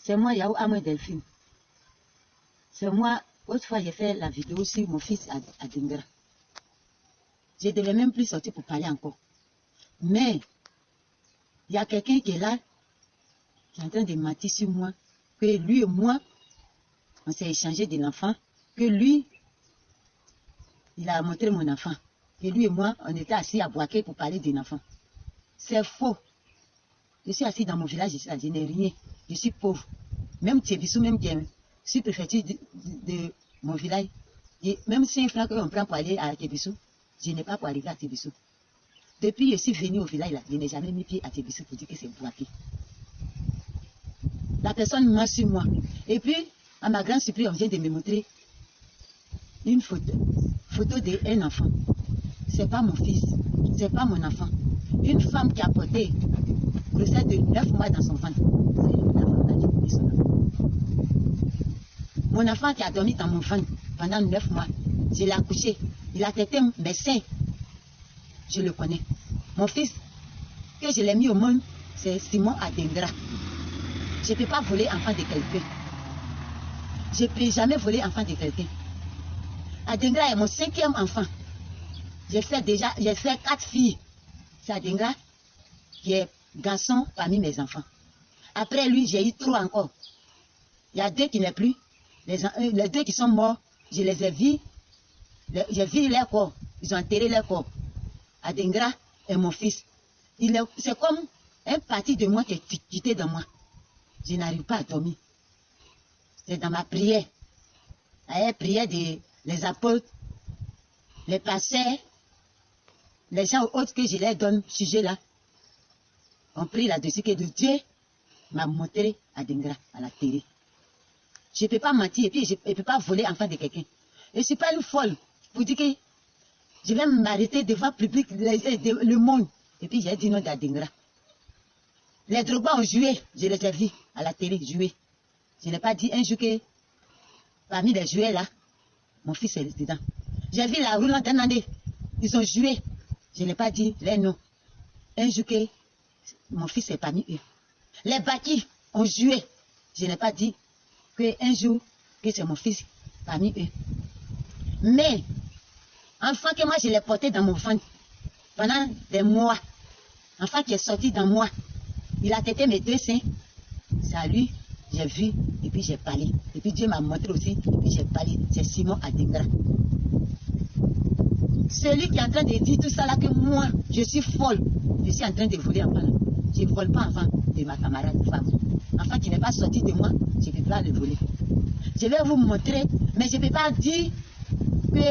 C'est moi, Yahoo Amoué Delphine. C'est moi, autrefois j'ai fait la vidéo sur mon fils à Dengra. Je ne devais même plus sortir pour parler encore. Mais, il y a quelqu'un qui est là, qui est en train de mentir sur moi, que lui et moi, on s'est échangé de l'enfant, que lui, il a montré mon enfant. Et lui et moi, on était assis à Boaké pour parler d'un enfant. C'est faux. Je suis assis dans mon village, je n'ai rien. Je suis pauvre. Même Tébissou, même qui est sous-préfecture de mon village, et même si un franc qu'on prend pour aller à Tébissou, je n'ai pas pour arriver à Tébissou. Depuis que je suis venu au village, là, je n'ai jamais mis pied à Tébissou pour dire que c'est Boaké. La personne ment sur moi. Et puis, à ma grande surprise, on vient de me montrer une photo d'un enfant. C'est pas mon fils, c'est pas mon enfant. Une femme qui a porté grossesse de 9 mois dans son ventre. C'est son enfant. Mon enfant qui a dormi dans mon ventre pendant 9 mois, je l'ai accouché. Il a été médecin. Je le connais. Mon fils, que je l'ai mis au monde, c'est Simon Adengra. Je ne peux pas voler enfant de quelqu'un. Je ne peux jamais voler enfant de quelqu'un. Adengra est mon 5e enfant. J'ai fait 4 filles. C'est Adengra qui est garçon parmi mes enfants. Après lui, j'ai eu 3 encore. Il y a 2 qui n'est plus. Les 2 qui sont morts, je les ai vus. J'ai vu leur corps. Ils ont enterré leur corps. Adengra est mon fils. C'est comme un parti de moi qui est quitté dans moi. Je n'arrive pas à dormir. C'est dans ma prière. La prière des apôtres, les pasteurs, les gens autres que je leur donne, sujet là. On prie là-dessus que Dieu m'a montré Adengra à la télé. Je ne peux pas mentir et puis je ne peux pas voler enfant de quelqu'un. Je ne suis pas une folle pour dire que je vais m'arrêter devant le public, le monde. Et puis j'ai dit non d'Adengra. Les drogues ont joué, je les ai vus à la télé jouer. Je n'ai pas dit un jour que parmi les jouets là, mon fils est dedans. J'ai vu la roulante d'un année, ils ont joué. Je n'ai pas dit les noms. Un jour que mon fils est parmi eux. Les bâtis ont joué. Je n'ai pas dit qu'un jour que c'est mon fils parmi eux. Mais, enfant que moi je l'ai porté dans mon ventre pendant des mois. Enfant qui est sorti dans moi. Il a têté mes 2 seins. C'est à lui, j'ai vu, et puis j'ai parlé. Et puis Dieu m'a montré aussi, et puis j'ai parlé. C'est Simon Adengra. Celui qui est en train de dire tout ça là, que moi, je suis folle. Je suis en train de voler enfant là. Je ne vole pas enfant de ma camarade femme. Enfant qui n'est pas sorti de moi, je ne peux pas le voler. Je vais vous montrer, mais je ne peux pas dire que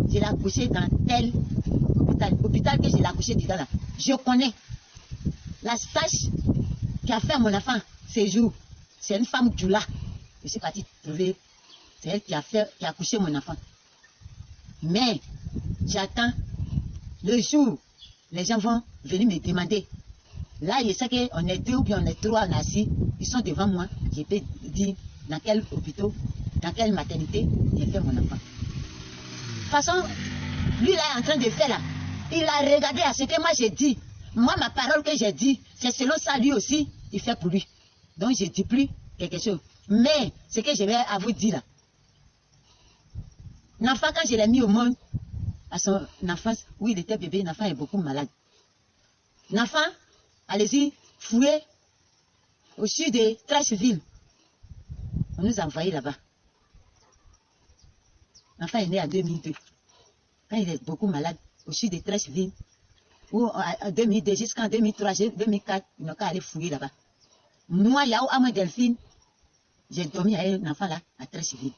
je l'ai accouché dans tel hôpital. Hôpital que je l'ai accouché dedans là. Je connais. La stage qui a fait mon enfant ces jours, c'est une femme Djoula. Je suis partie trouver. C'est elle qui a accouché mon enfant. Mais j'attends le jour, les gens vont venir me demander. Là, je sais qu'on est 2 ou bien on est 3, on est assis. Ils sont devant moi. Je peux dire dans quel hôpital, dans quelle maternité j'ai fait mon enfant. De toute façon, lui là est en train de faire là. Il a regardé à ce que moi j'ai dit. Moi, ma parole que j'ai dit, c'est selon ça, lui aussi, il fait pour lui. Donc, je ne dis plus quelque chose. Mais, ce que je vais à vous dire là, l'enfant, quand je l'ai mis au monde, à son enfance, où il était bébé, l'enfant est beaucoup malade. L'enfant, allez-y, fouillez au sud de Trashville. On nous a envoyés là-bas. L'enfant est né en 2002. Quand il est beaucoup malade, au sud de Trashville, ou en 2002 jusqu'en 2003, 2004, ils n'ont qu'à aller fouiller là-bas. Moi, Yahoo Amoué Delphine, j'ai dormi avec un enfant là, à Trashville.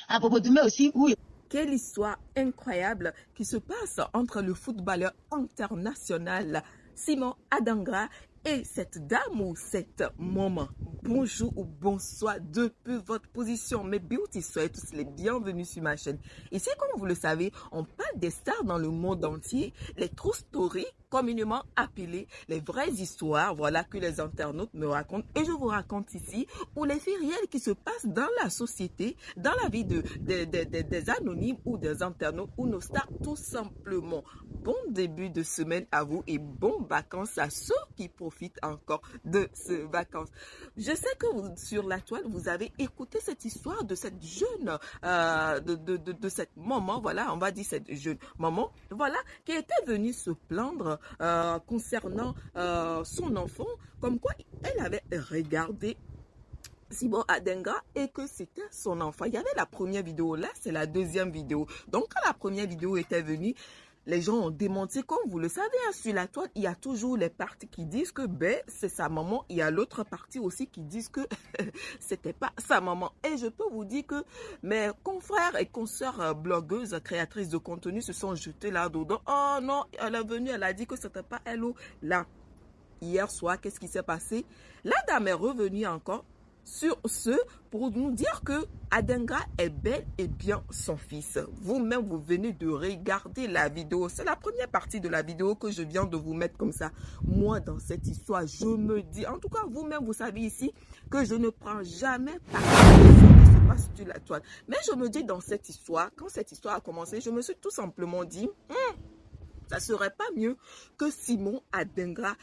À Bobo-Doumé aussi, où... Quelle histoire incroyable qui se passe entre le footballeur international Simon Adengra et cette dame ou cette maman. Bonjour ou bonsoir depuis votre position. Mes beauty, soyez tous les bienvenus sur ma chaîne. Ici, comme vous le savez, on parle des stars dans le monde entier, les true stories, communément appelées les vraies histoires, voilà, que les internautes me racontent et je vous raconte ici, ou les faits réels qui se passent dans la société, dans la vie des anonymes ou des internautes ou nos stars tout simplement. Bon début de semaine à vous et bon vacances à ceux qui profitent encore de ces vacances. Je sais que sur la toile, vous avez écouté cette histoire de cette jeune, de cette maman, voilà, on va dire cette jeune maman, voilà, qui était venue se plaindre concernant son enfant, comme quoi elle avait regardé Simon Adenga et que c'était son enfant. Il y avait la première vidéo, là c'est la deuxième vidéo. Donc quand la première vidéo était venue, les gens ont démenti, comme vous le savez, hein, sur la toile, il y a toujours les parties qui disent que ben, c'est sa maman. Il y a l'autre partie aussi qui disent que c'était pas sa maman. Et je peux vous dire que mes confrères et consoeurs blogueuses, créatrices de contenu se sont jetés là-dedans. Oh non, elle est venue, elle a dit que c'était pas elle ou là. Hier soir, qu'est-ce qui s'est passé? La dame est revenue encore sur ce pour nous dire que Adenga est bel et bien son fils. Vous-même, vous venez de regarder la vidéo. C'est la première partie de la vidéo que je viens de vous mettre comme ça. Moi, dans cette histoire, je me dis, en tout cas, vous-même, vous savez ici que je ne prends jamais part à ce qui se passe sur la toile. Mais je me dis dans cette histoire, quand cette histoire a commencé, je me suis tout simplement dit, ça serait pas mieux que Simon Adenga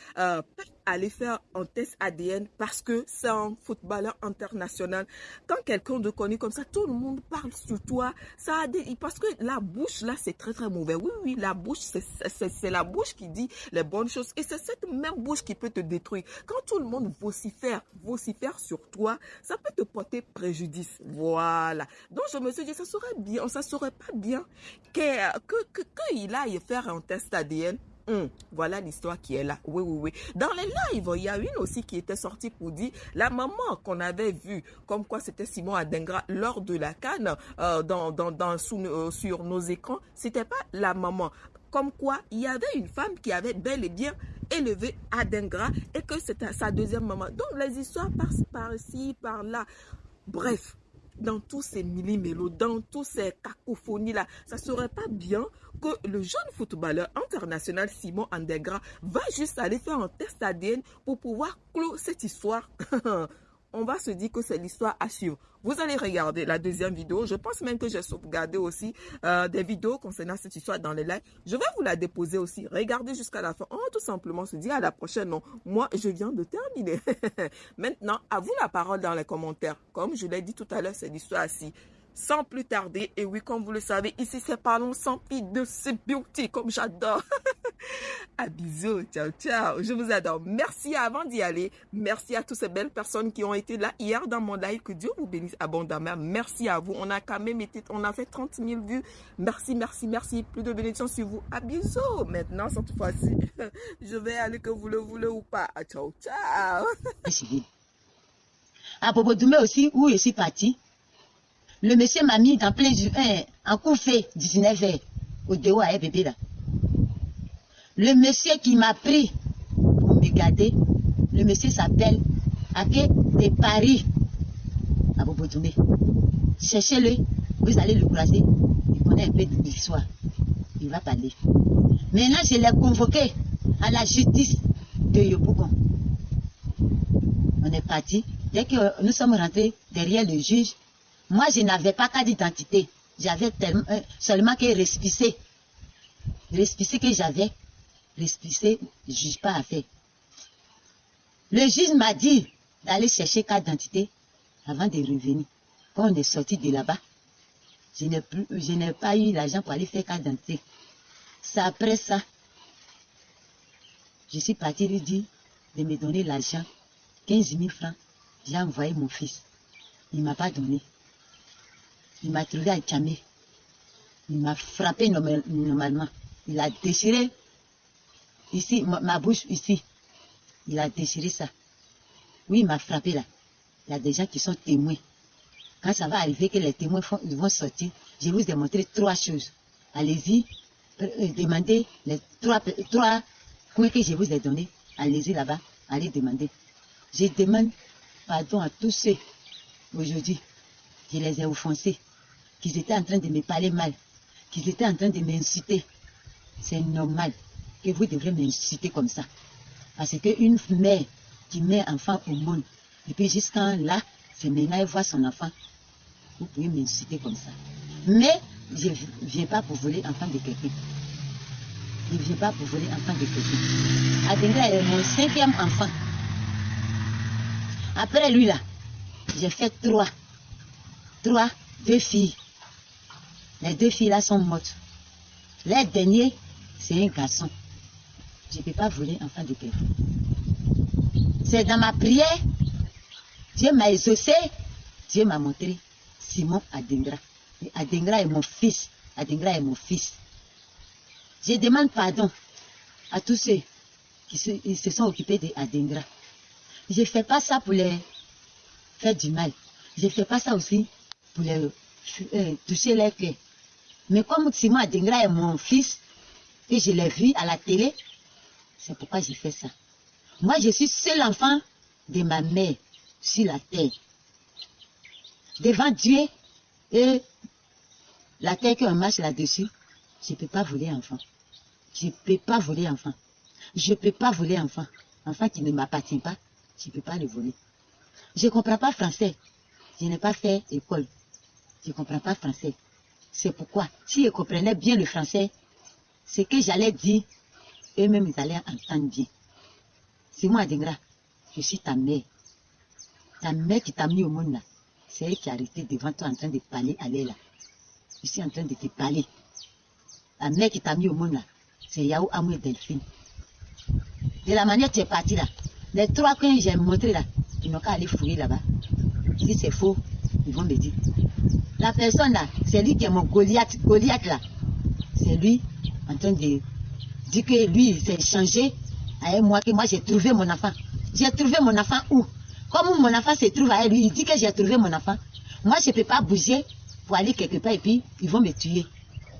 aller faire un test ADN parce que c'est un footballeur international. Quand quelqu'un de connu comme ça, tout le monde parle sur toi. Ça a parce que la bouche, là, c'est très, très mauvais. Oui, oui, la bouche, c'est la bouche qui dit les bonnes choses. Et c'est cette même bouche qui peut te détruire. Quand tout le monde vocifère sur toi, ça peut te porter préjudice. Voilà. Donc, je me suis dit, ça serait bien, ça serait pas bien qu'il aille faire un test ADN. Voilà l'histoire qui est là. Oui, oui, oui. Dans les lives, il y a une aussi qui était sortie pour dire la maman qu'on avait vue, comme quoi c'était Simon Adenga lors de la CAN sur nos écrans, c'était pas la maman. Comme quoi, il y avait une femme qui avait bel et bien élevé Adenga et que c'était sa deuxième maman. Donc, les histoires passent par-ci, par-là. Bref. Dans tous ces millimélos, dans tous ces cacophonies-là, ça serait pas bien que le jeune footballeur international Simon Adenga va juste aller faire un test ADN pour pouvoir clore cette histoire. On va se dire que c'est l'histoire à suivre. Vous allez regarder la deuxième vidéo. Je pense même que j'ai sauvegardé aussi des vidéos concernant cette histoire dans les lives. Je vais vous la déposer aussi. Regardez jusqu'à la fin. On va tout simplement se dire à la prochaine. Non, moi, je viens de terminer. Maintenant, à vous la parole dans les commentaires. Comme je l'ai dit tout à l'heure, c'est l'histoire-ci. Sans plus tarder, et oui, comme vous le savez, ici c'est Parlons sans fille de ce beauty, comme j'adore. À bisous, ciao, ciao. Je vous adore. Merci avant d'y aller. Merci à toutes ces belles personnes qui ont été là hier dans mon live. Que Dieu vous bénisse abondamment. Merci à vous. On a quand même été, on a fait 30 000 vues. Merci, merci, merci. Plus de bénédictions sur vous. À bisous. Maintenant, cette fois-ci, je vais aller que vous le voulez ou pas. Ciao, ciao. À Bobo Doumé aussi, où je suis parti. Le monsieur m'a mis dans plein du en coup fait 19h au déo à bébé là. Le monsieur qui m'a pris pour me garder, le monsieur s'appelle Ake de Paris à Bobotoumé. Cherchez-le, vous allez le croiser. Il connaît un peu de l'histoire. Il va parler. Maintenant, je l'ai convoqué à la justice de Yopougon. On est parti. Dès que nous sommes rentrés derrière le juge, moi, je n'avais pas carte d'identité. J'avais seulement que récépissé. Récépissé que j'avais. Récépissé, le juge pas à faire. Le juge m'a dit d'aller chercher carte d'identité avant de revenir. Quand on est sorti de là-bas, je n'ai pas eu l'argent pour aller faire carte d'identité. C'est après ça, je suis parti lui dire de me donner l'argent, 15 000 francs. J'ai envoyé mon fils. Il ne m'a pas donné. Il m'a trouvé à Tchamé. Il m'a frappé normalement. Il a déchiré ici, ma bouche ici. Il a déchiré ça. Oui, il m'a frappé là. Il y a des gens qui sont témoins. Quand ça va arriver que les témoins vont sortir, je vais vous démontrer 3 choses. Allez-y, demandez les 3 points que je vous ai donnés. Allez-y là-bas, allez demander. Je demande pardon à tous ceux, aujourd'hui, je les ai offensés, qu'ils étaient en train de me parler mal, qu'ils étaient en train de m'insulter. C'est normal que vous devrez m'insulter comme ça. Parce qu'une mère qui met enfant au monde, et puis jusqu'à là, c'est maintenant elle voit son enfant, vous pouvez m'insulter comme ça. Mais je ne viens pas pour voler enfant de quelqu'un. Je ne viens pas pour voler enfant de quelqu'un. Adenga est mon 5e enfant. Après lui là, j'ai fait 3. 2 filles. Les 2 filles là sont mortes. Les derniers, c'est un garçon. Je ne peux pas voler enfant de quelqu'un. C'est dans ma prière, Dieu m'a exaucé, Dieu m'a montré Simon Adengra. Et Adengra est mon fils. Adengra est mon fils. Je demande pardon à tous ceux qui se sont occupés d'Adengra. Je ne fais pas ça pour les faire du mal. Je ne fais pas ça aussi pour les toucher les cœurs. Mais comme Simon Adengra est mon fils, et je l'ai vu à la télé, c'est pourquoi j'ai fait ça. Moi, je suis seul enfant de ma mère sur la terre. Devant Dieu et la terre qu'on marche là-dessus, je ne peux pas voler enfant. Je ne peux pas voler enfant. Je ne peux pas voler enfant. Enfant qui ne m'appartient pas, je ne peux pas le voler. Je ne comprends pas français. Je n'ai pas fait école. Je ne comprends pas français. C'est pourquoi, si je comprenais bien le français, ce que j'allais dire, eux-mêmes, ils allaient entendre bien. C'est moi, Adengra. Je suis ta mère. Ta mère qui t'a mis au monde là. C'est elle qui a arrêté devant toi en train de parler à elle là. Je suis en train de te parler. La mère qui t'a mis au monde là, c'est Yahou Amou et Delphine. De la manière que tu es parti là, les 3 que j'ai montrés là, ils n'ont qu'à aller fouiller là-bas. Si c'est faux, ils vont me dire. La personne là, c'est lui qui est mon Goliath. Goliath là, c'est lui en train de dire que lui, il s'est changé avec moi, que moi j'ai trouvé mon enfant. J'ai trouvé mon enfant où? Comme mon enfant se trouve avec lui, il dit que j'ai trouvé mon enfant. Moi, je ne peux pas bouger pour aller quelque part et puis ils vont me tuer.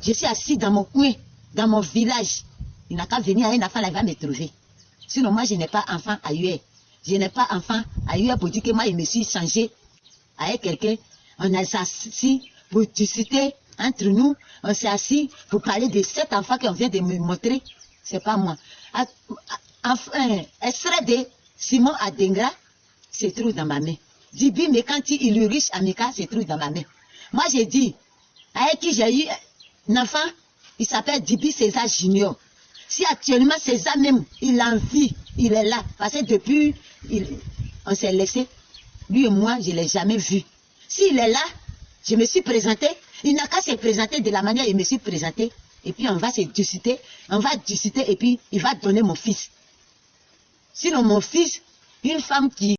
Je suis assis dans mon coin, dans mon village. Il n'a qu'à venir avec un enfant là, il va me trouver. Sinon, moi, je n'ai pas enfant ailleurs. Je n'ai pas enfant ailleurs pour dire que moi, je me suis changé avec quelqu'un. On s'est assis pour discuter entre nous. On s'est assis pour parler de cet enfant qu'on vient de me montrer. C'est pas moi. Extrait de Simon Adengra se trouve dans ma main. Dibi Mekanti, il est riche Amika se trouve dans ma main. Moi, j'ai dit, avec qui j'ai eu un enfant, il s'appelle Dibi César Junior. Si actuellement César même, il a envie, il est là. Parce que depuis, on s'est laissé. Lui et moi, je ne l'ai jamais vu. S'il est là, je me suis présenté. Il n'a qu'à se présenter de la manière dont je me suis présenté. Et puis on va se discuter. On va discuter et puis il va donner mon fils. Sinon mon fils, une femme qui